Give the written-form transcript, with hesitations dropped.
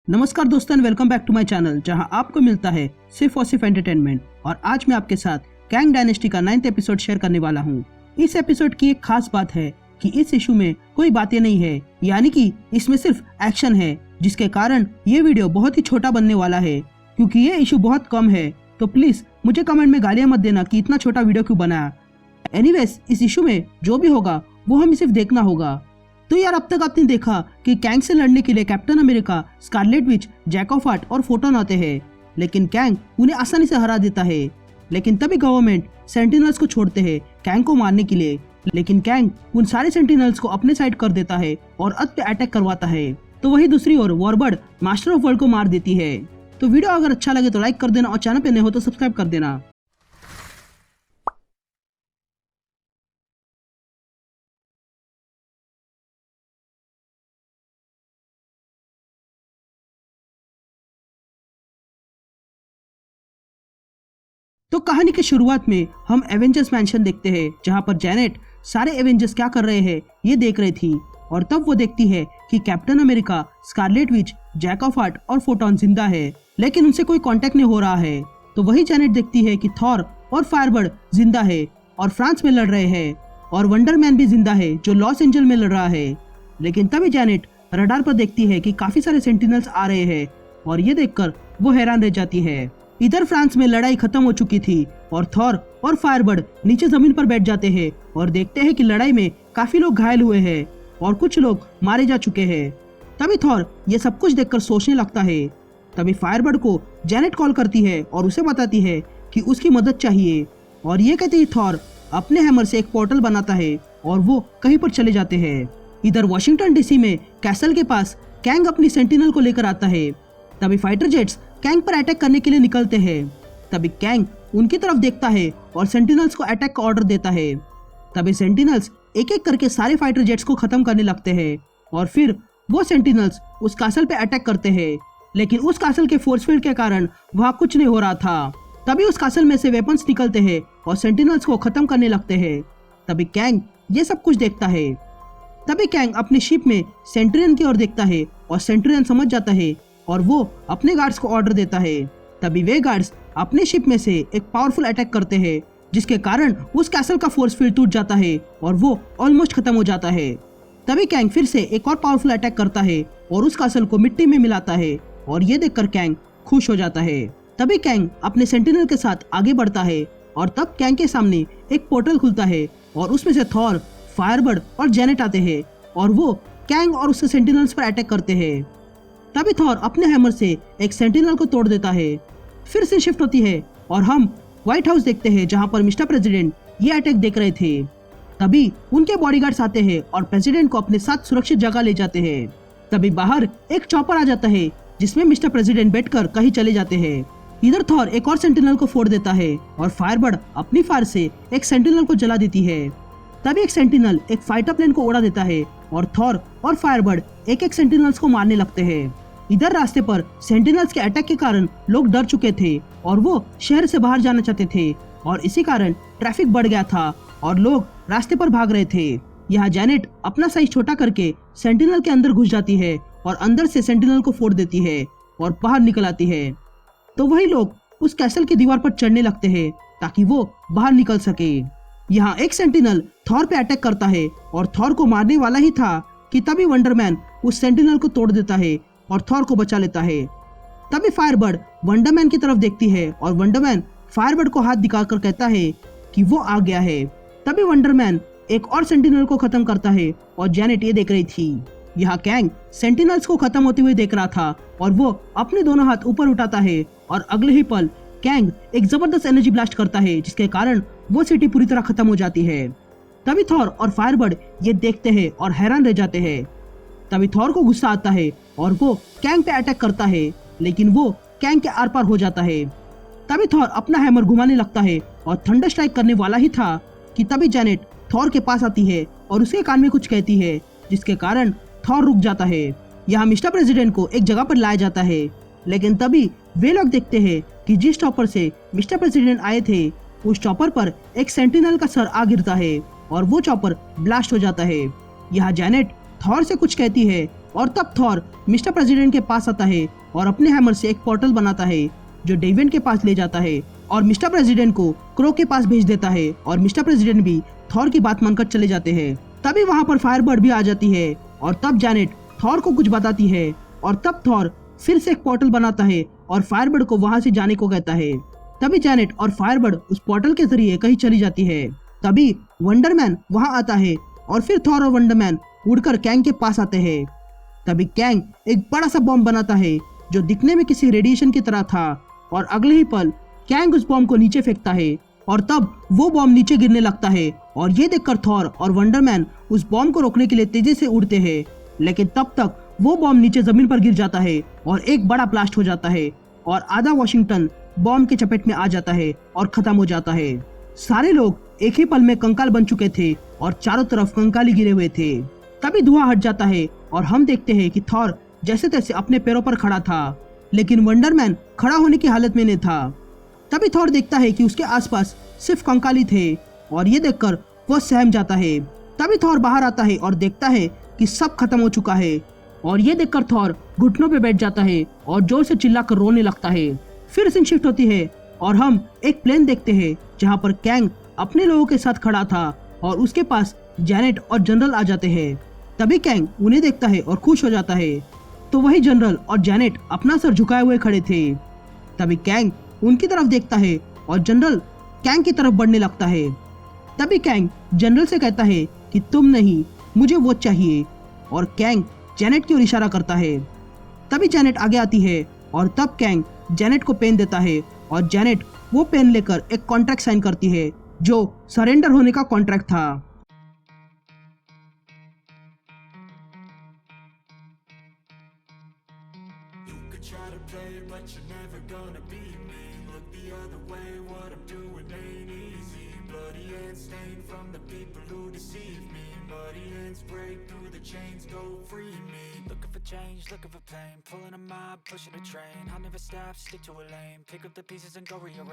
नमस्कार दोस्तों, welcome back to my channel जहां आपको मिलता है सिर्फ और सिर्फ एंटरटेनमेंट। और आज मैं आपके साथ कैंग डायनेस्टी का 9th एपिसोड शेयर करने वाला हूं। इस एपिसोड की एक खास बात है कि इस इशू में कोई बातें नहीं है, यानी कि इसमें सिर्फ एक्शन है, जिसके कारण ये वीडियो बहुत ही छोटा बनने वाला है। क्योंकि ये इशू बहुत कम है तो प्लीज मुझे कमेंट में गालियां मत देना कि इतना छोटा वीडियो क्यों बनाया। एनीवेज, इस इशू में जो भी होगा वो हमें सिर्फ देखना होगा। तो यार, अब तक आपने देखा कि कैंग से लड़ने के लिए Captain America, Scarlet Witch, Jack of Heart और फोटोन आते हैं, लेकिन कैंग उन्हें आसानी से हरा देता है। लेकिन तभी गवर्नमेंट सेंटिनल्स को छोड़ते हैं कैंग को मारने के लिए, लेकिन कैंग उन सारे सेंटिनल्स को अपने साइड कर देता है और अर्थ पे अटैक करवाता है। तो वही दूसरी ओर वॉरबर्ड मास्टर ऑफ वर्ल्ड को मार देती है। तो वीडियो अगर अच्छा लगे तो लाइक कर देना और चैनल पे नए हो तो सब्सक्राइब कर देना। तो कहानी की शुरुआत में हम एवेंजर्स मैंशन देखते हैं, जहां पर जेनेट सारे एवेंजर्स क्या कर रहे हैं ये देख रही थी। और तब वो देखती है कि Captain America, Scarlet Witch, Jack of Heart और फोटोन जिंदा है, लेकिन उनसे कोई कांटेक्ट नहीं हो रहा है। तो वही जेनेट देखती है कि थॉर और फायरबर्ड जिंदा है और फ्रांस में लड़ रहे हैं, और वंडर मैन भी जिंदा है जो लॉस एंजल में लड़ रहा है। लेकिन तभी जेनेट रडार पर देखती है कि काफी सारे सेंटिनल्स आ रहे हैं, और ये देखकर वो हैरान रह जाती है। इधर फ्रांस में लड़ाई खत्म हो चुकी थी और थॉर और फायरबर्ड नीचे जमीन पर बैठ जाते हैं और देखते हैं कि लड़ाई में काफी लोग घायल हुए हैं और कुछ लोग मारे जा चुके हैं। तभी थॉर ये सब कुछ देखकर सोचने लगता है। तभी फायरबर्ड को जेनेट कॉल करती है और उसे बताती है कि उसकी मदद चाहिए, और ये कहते ही थॉर अपने हैमर से एक पोर्टल बनाता है और वो कहीं पर चले जाते हैं। इधर वॉशिंगटन डीसी में कैसल के पास कैंग अपनी सेंटिनल को लेकर आता है। तभी फाइटर जेट्स कैंग पर अटैक करने के लिए निकलते हैं। तभी कैंग उनकी तरफ देखता है और सेंटिनल्स को अटैक का ऑर्डर देता है। तभी सेंटिनल्स एक एक करके सारे फाइटर जेट्स को खत्म करने लगते हैं, और फिर वो सेंटिनल्स उस कासल पे अटैक करते हैं, लेकिन उस कासल के फोर्स फील्ड के कारण वहाँ कुछ नहीं हो रहा था। तभी उस कासल में से वेपन्स निकलते हैं और सेंटिनल्स को खत्म करने लगते हैं। तभी कैंग ये सब कुछ देखता है। तभी कैंग अपनी शिप में सेंट्रियन की ओर देखता है और सेंट्रियन समझ जाता है और वो अपने गार्ड्स को ऑर्डर देता है। तभी वे गार्ड्स अपने शिप में से एक पावरफुल अटैक करते हैं, जिसके कारण उस कैसल का फोर्स फील्ड टूट जाता है और वो ऑलमोस्ट खत्म हो जाता है। तभी कैंग फिर से एक और पावरफुल अटैक करता है और उस कैसल को मिट्टी में मिलाता है, और ये देखकर कैंग खुश हो जाता है। तभी कैंग अपने सेंटिनल के साथ आगे बढ़ता है, और तब कैंग के सामने एक पोर्टल खुलता है और उसमें से थॉर, फायरबर्ड और जेनेट आते हैं, और वो कैंग और उसके सेंटिनल्स पर अटैक करते हैं। तभी थॉर अपने हैमर से एक सेंटिनल को तोड़ देता है। फिर से शिफ्ट होती है और हम व्हाइट हाउस देखते हैं, जहां पर मिस्टर प्रेसिडेंट ये अटैक देख रहे थे। तभी उनके बॉडीगार्ड्स आते हैं और प्रेसिडेंट को अपने साथ सुरक्षित जगह ले जाते हैं। तभी बाहर एक चॉपर आ जाता है जिसमें मिस्टर प्रेसिडेंट बैठकर कहीं चले जाते हैं। इधर थॉर एक और सेंटिनल को फोड़ देता है और फायरबर्ड अपनी फायर से एक सेंटिनल को जला देती है। तभी एक सेंटिनल एक फाइटर प्लेन को उड़ा देता है और थॉर और फायरबर्ड एक एक सेंटिनल्स को मारने लगते हैं। इधर रास्ते पर सेंटिनल्स के अटैक के कारण लोग डर चुके थे और वो शहर से बाहर जाना चाहते थे, और इसी कारण ट्रैफिक बढ़ गया था और लोग रास्ते पर भाग रहे थे। यहाँ जेनेट अपना साइज छोटा करके सेंटिनल के अंदर घुस जाती है और अंदर से सेंटिनल को फोड़ देती है और बाहर निकल आती है। तो वही लोग उस कैसल की दीवार पर चढ़ने लगते हैं ताकि वो बाहर निकल सके। यहाँ एक सेंटिनल थॉर पे अटैक करता है और थॉर को मारने वाला ही था कि तभी वंडरमैन उस सेंटिनल को तोड़ देता है और थॉर को बचा लेता है। तभी फायरबर्ड वंडरमैन की तरफ देखती है और वंडरमैन फायरबर्ड को हाथ दिखाकर कहता है कि वो आ गया है। तभी वंडरमैन एक और सेंटिनल को खत्म करता है और जेनेट ये देख रही थी। यहाँ कैंग सेंटिनल्स को खत्म होते हुए देख रहा था और वो अपने दोनों हाथ ऊपर उठाता है, और अगले ही पल कैंग एक जबरदस्त एनर्जी ब्लास्ट करता है, जिसके कारण वो सिटी पूरी तरह खत्म हो जाती है। तभी थॉर और फायरबर्ड ये देखते हैं और हैरान रह जाते हैं। तभी थॉर को गुस्सा आता है और वो कैंग पे अटैक करता है, लेकिन वो कैंग के आर पार हो जाता है। तभी थॉर अपना हैमर घुमाने लगता है और थंडर स्ट्राइक करने वाला ही था कि तभी जेनेट थॉर के पास आती है और उसके कान में कुछ कहती है, जिसके कारण थॉर रुक जाता है। यहाँ मिस्टर प्रेसिडेंट को एक जगह पर लाया जाता है, लेकिन तभी वे लोग देखते हैं कि जिस चॉपर से मिस्टर प्रेसिडेंट आए थे उस चॉपर पर एक सेंटिनल का सर आ गिरता है और वो चॉपर ब्लास्ट हो जाता है। यहाँ जेनेट थॉर से कुछ कहती है और तब थॉर मिस्टर प्रेसिडेंट के पास आता है और अपने हैमर से एक पोर्टल बनाता है जो डेविएंट के पास ले जाता है और मिस्टर प्रेसिडेंट को क्रो के पास भेज देता है और मिस्टर प्रेसिडेंट भी थॉर की बात मानकर चले जाते हैं। तभी वहाँ पर फायरबर्ड भी आ जाती है और तब जैनेट थॉर को कुछ बताती है और तब थॉर फिर से एक पोर्टल बनाता है और फायरबर्ड को वहाँ से जाने को कहता है। तभी जैनेट और फायरबर्ड उस पोर्टल के जरिए कहीं चली जाती है। तभी वंडरमैन वहाँ आता है और फिर थॉर और वंडरमैन उड़कर कैंग के पास आते हैं। तभी कैंग एक बड़ा सा बॉम्ब बनाता है जो दिखने में किसी रेडिएशन की तरह था और अगले ही पल कैंग उस बॉम्ब को नीचे फेंकता है और तब वो बॉम्ब नीचे गिरने लगता है और ये देखकर थॉर और वंडरमैन उस बॉम्ब को रोकने के लिए तेजी से उड़ते हैं, लेकिन तब तक वो बॉम्ब नीचे जमीन पर गिर जाता है और एक बड़ा ब्लास्ट हो जाता है और आधा वॉशिंगटन बॉम्ब के चपेट में आ जाता है और खत्म हो जाता है। सारे लोग एक ही पल में कंकाल बन चुके थे और चारों तरफ कंकाली गिरे हुए थे। तभी धुआं हट जाता है और हम देखते हैं कि थॉर जैसे तैसे अपने पैरों पर खड़ा था, लेकिन वंडरमैन खड़ा होने की हालत में नहीं था। तभी थॉर देखता है कि उसके आसपास सिर्फ कंकाली थे और ये देखकर वो सहम जाता है। तभी थॉर बाहर आता है और देखता है कि सब खत्म हो चुका है और ये देखकर थॉर घुटनों पे बैठ जाता है और जोर से चिल्लाकर रोने लगता है। फिर सीन शिफ्ट होती है और हम एक प्लेन देखते हैं जहाँ पर कैंग अपने लोगों के साथ खड़ा था और उसके पास जैनेट और जनरल आ जाते हैं। तभी कैंग उन्हें देखता है और खुश हो जाता है, तो वही जनरल और जैनेट अपना सर झुकाए हुए खड़े थे। तभी कैंग उनकी तरफ देखता है और जनरल कैंग की तरफ बढ़ने लगता है। तभी कैंग जनरल से कहता है कि तुम नहीं, मुझे वो चाहिए, और कैंग जैनेट की ओर इशारा करता है। तभी जैनेट आगे आती है और तब कैंग जैनेट को पेन देता है और जैनेट वो पेन लेकर एक कॉन्ट्रैक्ट साइन करती है जो सरेंडर होने का कॉन्ट्रैक्ट था। Try to play, but you're never gonna beat me. Look the other way, what I'm doing ain't easy. Bloody hands stained from the people who deceive me. Muddy hands break through the chains, go free me. Looking for change, looking for pain. Pulling a mob, pushing a train. I'll never stop, stick to a lane. Pick up the pieces and go rearrange.